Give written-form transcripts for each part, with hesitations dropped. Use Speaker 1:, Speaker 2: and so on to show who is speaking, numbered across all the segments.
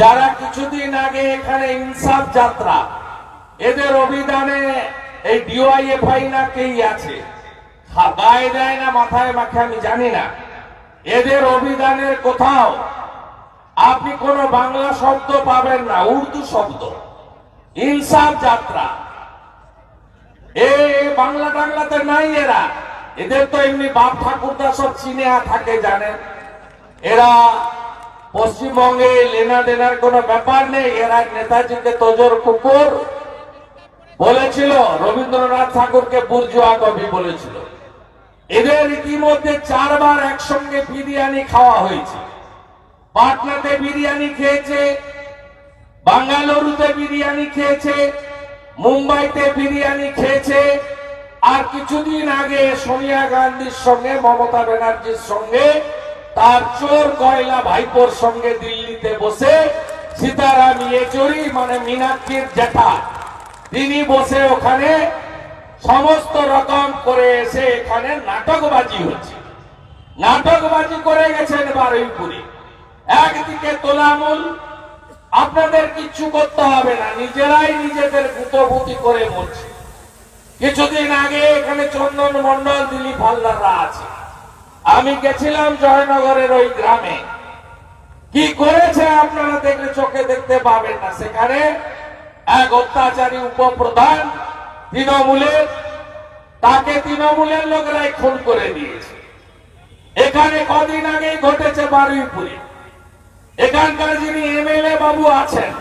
Speaker 1: যারা কিছুদিন আগে এখানে ইনসাফ যাত্রা এদের অভিধানে এই ডিওয়াইএফআই না কেই আছে, গায়ে দেয় না মাথায় মাখে আমি জানি না, এদের অভিধানের কোথাও আপনি কোন বাংলা শব্দ পাবেন না, উর্দু শব্দ। ইনসাফ যাত্রা এ বাংলা টাংলাতে নাই এরা, এদের তো এমনি বাপ ঠাকুরদা সব চিনে থাকে জানেন। এরা পশ্চিমবঙ্গে লেনা দেনার কোনো ব্যাপার নেই। এরা নেতাজিকে তোজর কুকুর বলেছিল, রবীন্দ্রনাথ ঠাকুরকে বুর্জোয়া কবি বলেছিল। এদের ইতিমধ্যে 4 বার একসঙ্গে বিরিয়ানি খাওয়া হয়েছে। পাটনাতে বিরিয়ানি খেয়েছে, বাঙ্গালুরুতে বিরিয়ানি খেয়েছে, মুম্বাইতে বিরিয়ানি খেয়েছে, আর কিছুদিন আগে সোনিয়া গান্ধীর সঙ্গে মমতা ব্যানার্জির সঙ্গে তার চোর কয়লা ভাইপোর সঙ্গে দিল্লিতে বসে সীতারাম ইয়েচুরি মানে মীনাক্ষীর জ্যাঠা তিনি বসে ওখানে সমস্ত রকম করে এসে এখানে নাটকবাজি হচ্ছে। নাটকবাজি করে গেছেন বারুইপুরে। একদিকে তোলামূল, আপনাদের কিচ্ছু করতে হবে না, নিজেরাই নিজেদের গুতগুতি করে মরছে। কিছুদিন আগে এখানে চন্দন মন্ডল, দিলীপ হালদাররা আছে। আমি গেছিলাম জয়নগরের ওই গ্রামে, কি করেছে আপনারা দেখলে চোখে দেখতে পাবেন না। সেখানে এক অত্যাচারী উপপ্রধান তৃণমূলের, তাকে তৃণমূলের লোকেরাই খুন করে দিয়েছে। এখানে কদিন আগেই ঘটেছে বারুইপুরে। এখানকার যিনি এমএলএ বাবু আছেন,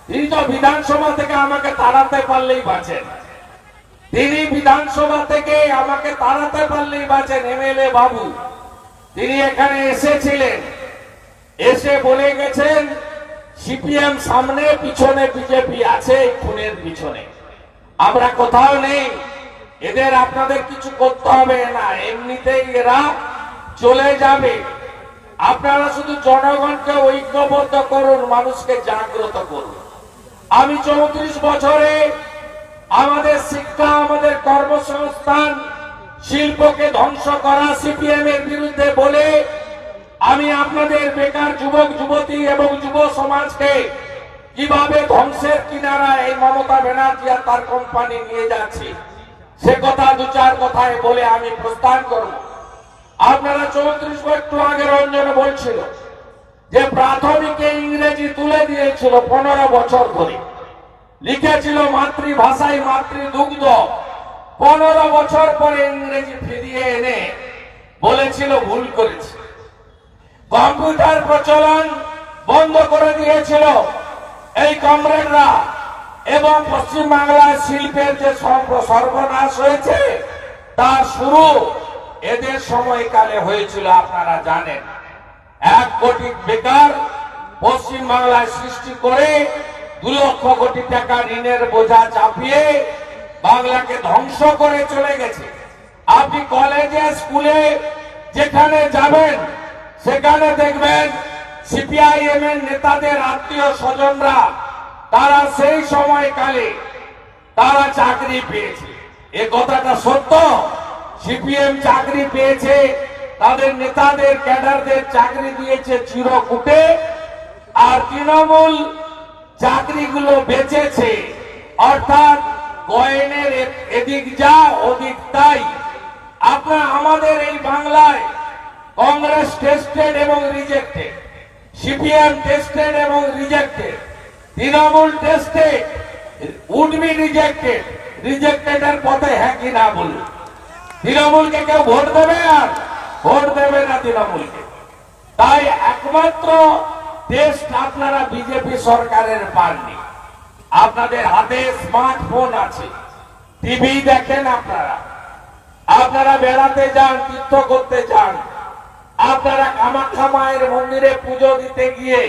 Speaker 1: তিনি তো বিধানসভা থেকে আমাকে তাড়াতে পারলেই বাঁচেন। তিনি বিধানসভা থেকে আমাকে তাড়াতে পারলেই বাঁচেন। এমএলএ বাবু তিনি এখানে এসেছিলেন, এসে বলে গেছেন সিপিএম সামনে, পিছনে বিজেপি আছে খুনের পিছনে। আমরা কোথাও নেই, এদের আপনাদের কিছু করতে হবে না, এমনিতেই এরা চলে যাবে। আপনারা শুধু জনগণকে ঐক্যবদ্ধ করুন, মানুষকে জাগ্রত করুন। আমি 34 বছরে আমাদের শিক্ষা, আমাদের কর্মসংস্থান, শিল্পকে ধ্বংস করা সিপিএম এর বিরুদ্ধে বলে আমি আপনাদের বেকার যুবক যুবতী এবং যুব সমাজকে কিভাবে ধ্বংসের কিনারায় এই মমতা ব্যানার্জি আর তার কোম্পানি নিয়ে যাচ্ছে সে কথা 2-4 কথায় বলে আমি প্রস্থান করব। আপনারা 34 একটু আগে রঞ্জন বলছিল যে প্রাথমিকে ইংরেজি তুলে দিয়েছিল 15 বছর ধরে, লিখেছিল মাতৃভাষায় মাতৃদুগ্ধ। 15 বছর পরে ইংরেজি ফিরিয়ে এনে বলেছিল ভুল করেছে। কম্পিউটার প্রচলন বন্ধ করে দিয়েছিল এই কমরেডরা, এবং পশ্চিমবাংলার শিল্পের যে সর্বনাশ হয়েছে তার শুরু এদের সময়কালে হয়েছিল। আপনারা জানেন 1 কোটি বেকার পশ্চিমবাংলায় সৃষ্টি করে 2 লক্ষ কোটি টাকা ঋণের বোঝা চাপিয়ে বাংলাকে ধ্বংস করে চলে গেছে। আপনি কলেজে স্কুলে যেখানে যাবেন সেখানে দেখবেন সিপিআইএম এর নেতাদের আত্মীয় স্বজনরা তারা সেই সময়কালে তারা চাকরি পেয়েছে। এ কথাটা সত্য। সিপিএম চাকরি পেয়েছে, তাদের নেতাদের ক্যাডারদের চাকরি দিয়েছে চিরকুটে, আর তৃণমূল চাকরিগুলো বেচেছে। অর্থাৎ কয়েনের এদিক যা ওদিক তাই। আপনার আমাদের এই বাংলায় কংগ্রেস টেস্টেড এবং রিজেক্টেড, সিপিএম টেস্টেড এবং rejected, Trinamool tested, would be rejected. Rejected এর পথে হ্যাঁ কি না বলুন? তৃণমূলকে কেউ ভোট দেবে? আর ভোট দেবে না তৃণমূলকে। তাই একমাত্র টেস্ট আপনারা বিজেপি সরকারের পাননি। আপনাদের হাতে স্মার্টফোন আছে, টিভি দেখেন, আপনারা বেড়াতে যান, তীর্থ করতে যান, আপনারা কামাখ্যা মায়ের মন্দিরে পুজো দিতে গিয়ে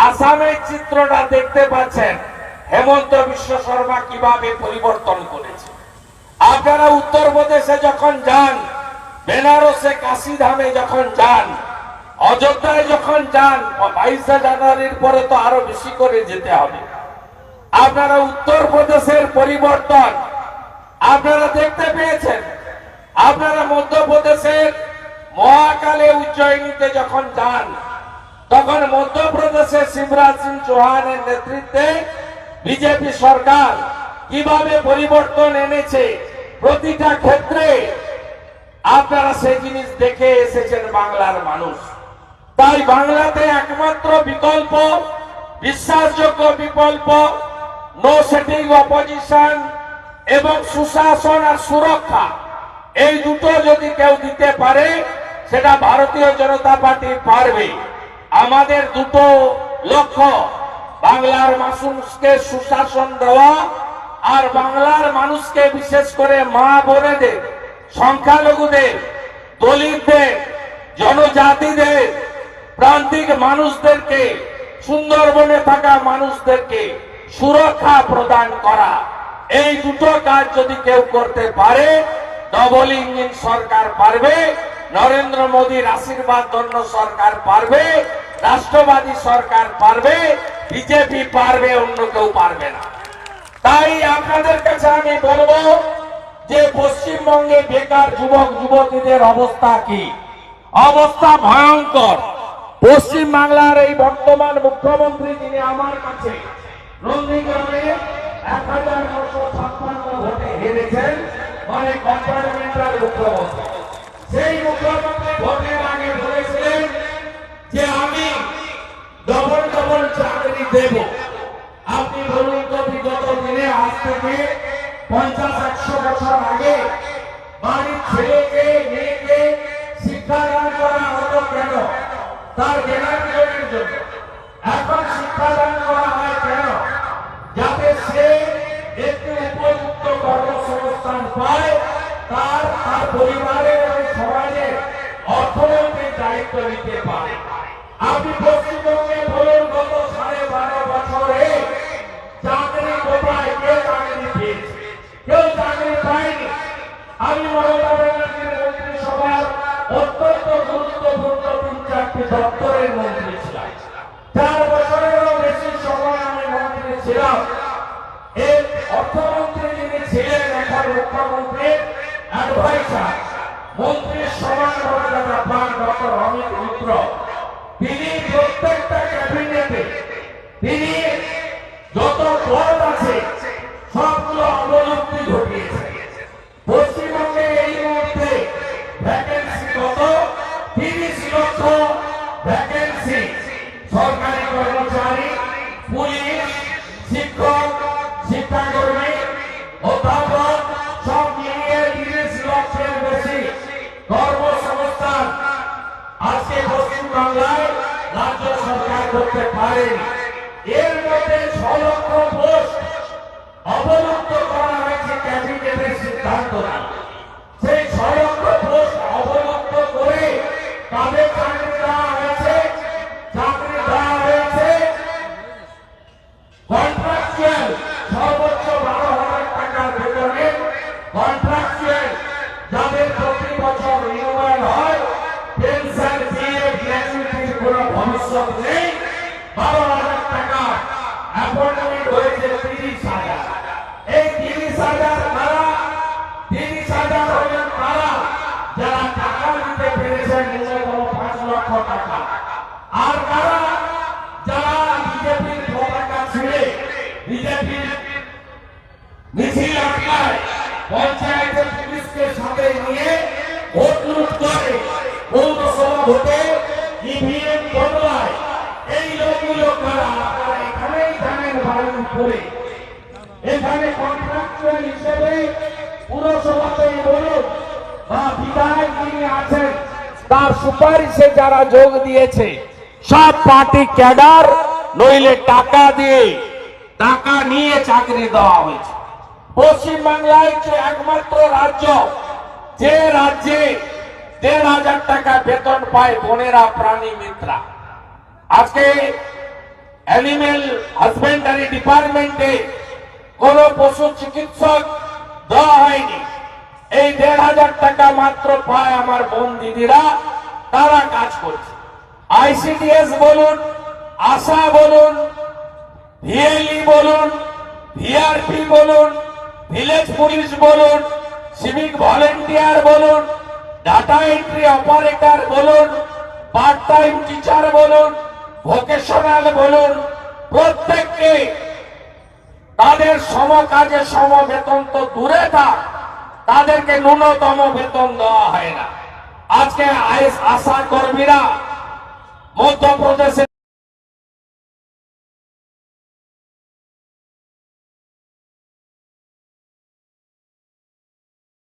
Speaker 1: আসামের চিত্রটা দেখতে পাচ্ছেন হেমন্ত বিশ্ব শর্মা কিভাবে পরিবর্তন করেছে। আপনারা উত্তরপ্রদেশে যখন যান, বেনারসে কাশীধামে যখন যান, অযোধ্যায় যখন যান, 22শে জানুয়ারির পরে তো আরো বেশি করে যেতে হবে। আপনারা উত্তরপ্রদেশের পরিবর্তন আপনারা দেখতে পেয়েছেন। আপনারা মধ্যপ্রদেশের মহাকালে উজ্জয়িনীতে যখন যান, তখন মধ্যপ্রদেশে শিবরাজ সিং চৌহানের নেতৃত্বে বিজেপি সরকার কিভাবে পরিবর্তন এনেছে প্রতিটা ক্ষেত্রে আপনারা সেই জিনিস দেখে এসেছেন বাংলার মানুষ। তাই বাংলাতে একমাত্র বিকল্প, বিশ্বাসযোগ্য বিকল্প, নো সেটিং অপোজিশন এবং সুশাসন আর সুরক্ষা, এই দুটো যদি কেউ দিতে পারে সেটা ভারতীয় জনতা পার্টি পারবে। আমাদের দুটো লক্ষ্য, বাংলার মানুষকে সুশাসন দেওয়া আর বাংলার মানুষকে বিশেষ করে মা বোনেদের, সংখ্যালঘুদের, দলিতদের, জনজাতিদের, প্রান্তিক মানুষদেরকে, সুন্দরবনে থাকা মানুষদেরকে সুরক্ষা প্রদান করা। এই দুটো কাজ যদি কেউ করতে পারে, ডবল ইঞ্জিন সরকার পারবে, নরেন্দ্র মোদীর আশীর্বাদ ধন্য সরকার পারবে, রাষ্ট্রবাদী সরকার পারবে, বিজেপি পারবে, অন্য কেউ পারবে না। তাই আপনাদের কাছে আমি বলবো যে পশ্চিমবঙ্গে বেকার যুবক যুবতীদের অবস্থা কি? অবস্থা ভয়ঙ্কর। পশ্চিম বাংলার এই বর্তমান মুখ্যমন্ত্রী, যিনি আমার কাছে নন্দীগ্রামে 1956 ভোটে হেরেছেন, মানে কম্পার্টমেন্টাল মুখ্যমন্ত্রী, সেই মুখ্যমন্ত্রী ভোটের আগে বলেছিলেন যে আমি ডবল ডবল চাকরি দেব। আপনি বলুন তো, বিগত দিনে আজ থেকে 50-100 বছর আগে বাড়ির ছেলেকে মেয়েকে শিক্ষাদান করা হতো কেন? তার জ্ঞানার্জনের জন্য। এখন শিক্ষাদান করা হয় কেন? যাতে সে একটু উপযুক্ত কর্মসংস্থান পায়, তার পরিবারের এবং সমাজের অর্থনৈতিক দায়িত্ব নিতে পারে। আপনি পশ্চিমবঙ্গে বলুন, গত 12.5 বছরে চাকরি কোথায়? কে চাকরি পেয়েছে? কেউ চাকরি পায়নি। আমি মমতা ব্যানার্জির মন্ত্রিসভার অত্যন্ত গুরুত্বপূর্ণ 3-4টি দপ্তরের মন্ত্রী ছিলাম। 4 বছরেরও বেশি সময় আমি মন্ত্রী ছিলাম। এর অর্থমন্ত্রী যিনি ছিলেন, এখন মুখ্যমন্ত্রীর অ্যাডভাইজার, মন্ত্রীর সমান মর্যাদা পান ডক্টর অমিত মিত্র। তিনি প্রত্যেকটা ক্যাবিনেটে তিনি যত পদ আছে সবগুলো অবলম্বী ঘটিয়েছে। পশ্চিমবঙ্গে এই মুহূর্তে ভ্যাকেন্সি কত? 30 লক্ষ ভ্যাকেন্সি। সরকারি কর্মচারী, পুলিশ, শিক্ষক, শিক্ষাকর্মী, অধ্যাপক সব মিলিয়ে 30 লক্ষের বেশি কর্মসংস্থান আজকে পশ্চিমবাংলায় রাজ্য সরকার করতে পারেনি। এর মধ্যে 6 লক্ষ পোস্ট অবলুপ্ত করা হয়েছে ক্যাবিনেটের সিদ্ধান্ত। সেই 6 লক্ষ পোস্ট অবলুপ্ত করে তাদের চাকরি দেওয়া হয়েছে। চাকরি দেওয়া হয়েছে কন্ট্রাকচুয়াল, সর্বোচ্চ 12,000 টাকার বেতনে কন্ট্রাকচুয়াল, যাদের প্রতি বছর রিনিউয়াল হয়, পেনশন, পিএফ, গ্র্যাচুইটির কোনো ভবিষ্যৎ নেই। 12,000 টাকা অ্যাপয়েন্টমেন্ট হয়েছে 30,000। এই 30,000 কারা? 30,000 হলেন তারা যারা টাকা দিতে পেরেছেন ন্যূনতম 5 লক্ষ টাকা। আর কারা? যারা বিজেপির পতাকা ছিঁড়ে, বিজেপির মিছিল আটকায়, পঞ্চায়েতের পুলিশকে সাথে নিয়ে ভোট লুট করে, পৌরসভা ভোটে ইভিএম বদলায়। এই লোকগুলো কারা? আপনারা এখানেই জানেন। বাড়ির উপরে এখানে কন্ট্রাকচুয়াল হিসেবে পুরসভাতেই বলুন বা বিধায়ক যিনি আছেন তার সুপারিশে যারা যোগ দিয়েছে সব পার্টি ক্যাডার, নইলে টাকা নিয়ে চাকরি দেওয়া হয়েছে। পশ্চিমবাংলায় একমাত্র রাজ্য যে রাজ্যে 1,500 টাকা বেতন পায় বোনেরা, প্রাণী মিত্রা। আজকে অ্যানিমেল হাজবেন্ডারি ডিপার্টমেন্টে কোন পশু চিকিৎসক দেওয়া হয়নি। এই 1,500 টাকা মাত্র পায় আমার বোন দিদিরা, তারা কাজ করছে। আইসিডিএস বলুন, আশা বলুন, ভিএলই বলুন, ভিআরপি বলুন, ভিলেজ পুলিশ বলুন, সিভিক ভলেন্টিয়ার বলুন, ডাটা এন্ট্রি অপারেটর বলুন, পার্ট টাইম টিচার বলুন, ভোকেশনাল বলুন, প্রত্যেককে তাদের সমকাজে সম বেতন তো দূরে থাক, তাদেরকে ন্যূনতম বেতন দেওয়া হয় না। আজকে আশা কর্মীরা মধ্যপ্রদেশে